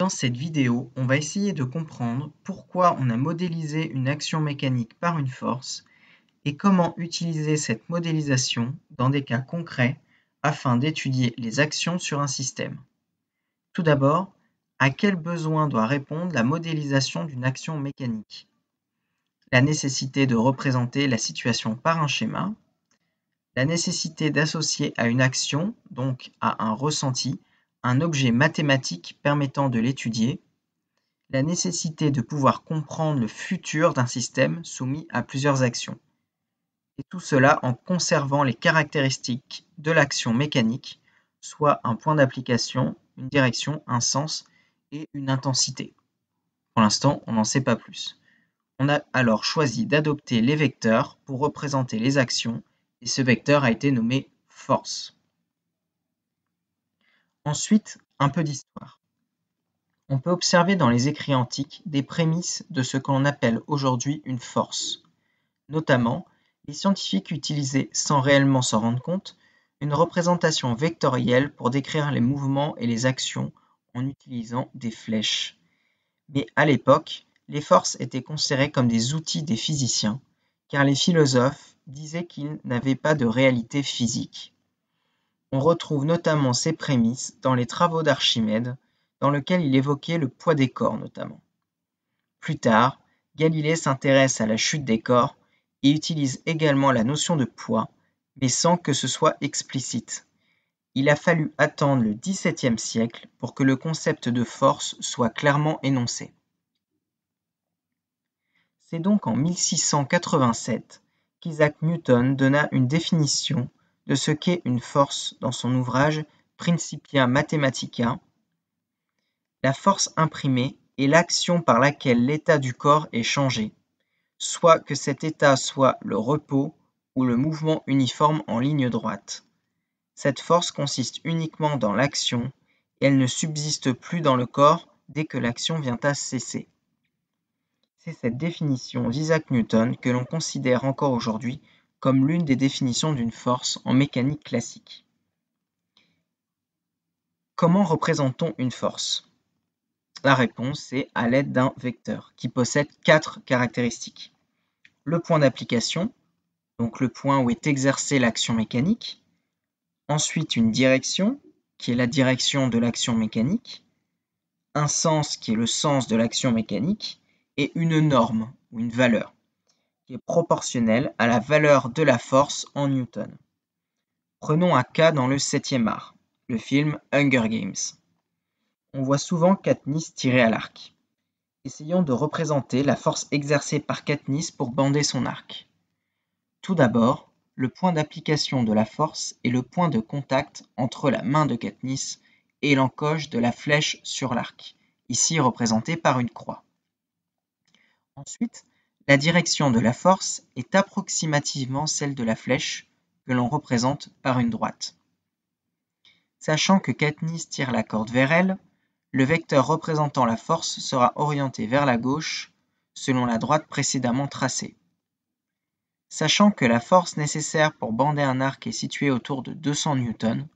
Dans cette vidéo, on va essayer de comprendre pourquoi on a modélisé une action mécanique par une force et comment utiliser cette modélisation dans des cas concrets afin d'étudier les actions sur un système. Tout d'abord, à quel besoin doit répondre la modélisation d'une action mécanique? La nécessité de représenter la situation par un schéma, la nécessité d'associer à une action, donc à un ressenti, un objet mathématique permettant de l'étudier, la nécessité de pouvoir comprendre le futur d'un système soumis à plusieurs actions. Et tout cela en conservant les caractéristiques de l'action mécanique, soit un point d'application, une direction, un sens et une intensité. Pour l'instant, on n'en sait pas plus. On a alors choisi d'adopter les vecteurs pour représenter les actions et ce vecteur a été nommé force. Ensuite, un peu d'histoire. On peut observer dans les écrits antiques des prémices de ce que l'on appelle aujourd'hui une force. Notamment, les scientifiques utilisaient, sans réellement s'en rendre compte, une représentation vectorielle pour décrire les mouvements et les actions en utilisant des flèches. Mais à l'époque, les forces étaient considérées comme des outils des physiciens, car les philosophes disaient qu'ils n'avaient pas de réalité physique. On retrouve notamment ces prémices dans les travaux d'Archimède, dans lesquels il évoquait le poids des corps notamment. Plus tard, Galilée s'intéresse à la chute des corps et utilise également la notion de poids, mais sans que ce soit explicite. Il a fallu attendre le XVIIe siècle pour que le concept de force soit clairement énoncé. C'est donc en 1687 qu'Isaac Newton donna une définition de ce qu'est une force dans son ouvrage Principia Mathematica. La force imprimée est l'action par laquelle l'état du corps est changé, soit que cet état soit le repos ou le mouvement uniforme en ligne droite. Cette force consiste uniquement dans l'action et elle ne subsiste plus dans le corps dès que l'action vient à cesser. C'est cette définition d'Isaac Newton que l'on considère encore aujourd'hui comme l'une des définitions d'une force en mécanique classique. Comment représente-t-on une force? La réponse est à l'aide d'un vecteur qui possède 4 caractéristiques. Le point d'application, donc le point où est exercée l'action mécanique. Ensuite, une direction, qui est la direction de l'action mécanique. Un sens, qui est le sens de l'action mécanique. Et une norme, ou une valeur, qui est proportionnelle à la valeur de la force en Newton. Prenons un cas dans le 7e art, le film Hunger Games. On voit souvent Katniss tirer à l'arc. Essayons de représenter la force exercée par Katniss pour bander son arc. Tout d'abord, le point d'application de la force est le point de contact entre la main de Katniss et l'encoche de la flèche sur l'arc, ici représentée par une croix. Ensuite, la direction de la force est approximativement celle de la flèche que l'on représente par une droite. Sachant que Katniss tire la corde vers elle, le vecteur représentant la force sera orienté vers la gauche selon la droite précédemment tracée. Sachant que la force nécessaire pour bander un arc est située autour de 200 newtons,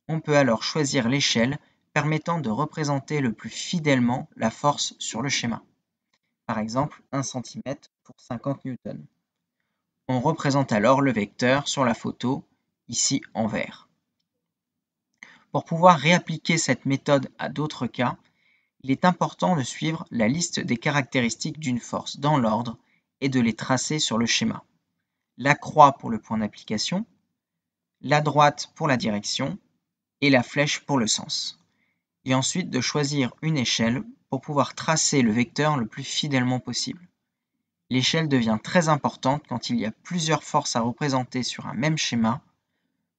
on peut alors choisir l'échelle permettant de représenter le plus fidèlement la force sur le schéma. Par exemple 1 cm pour 50 newtons. On représente alors le vecteur sur la photo, ici en vert. Pour pouvoir réappliquer cette méthode à d'autres cas, il est important de suivre la liste des caractéristiques d'une force dans l'ordre et de les tracer sur le schéma. La croix pour le point d'application, la droite pour la direction et la flèche pour le sens. Et ensuite de choisir une échelle pour pouvoir tracer le vecteur le plus fidèlement possible. L'échelle devient très importante quand il y a plusieurs forces à représenter sur un même schéma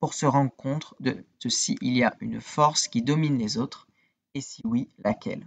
pour se rendre compte de s'il y a une force qui domine les autres et si oui, laquelle.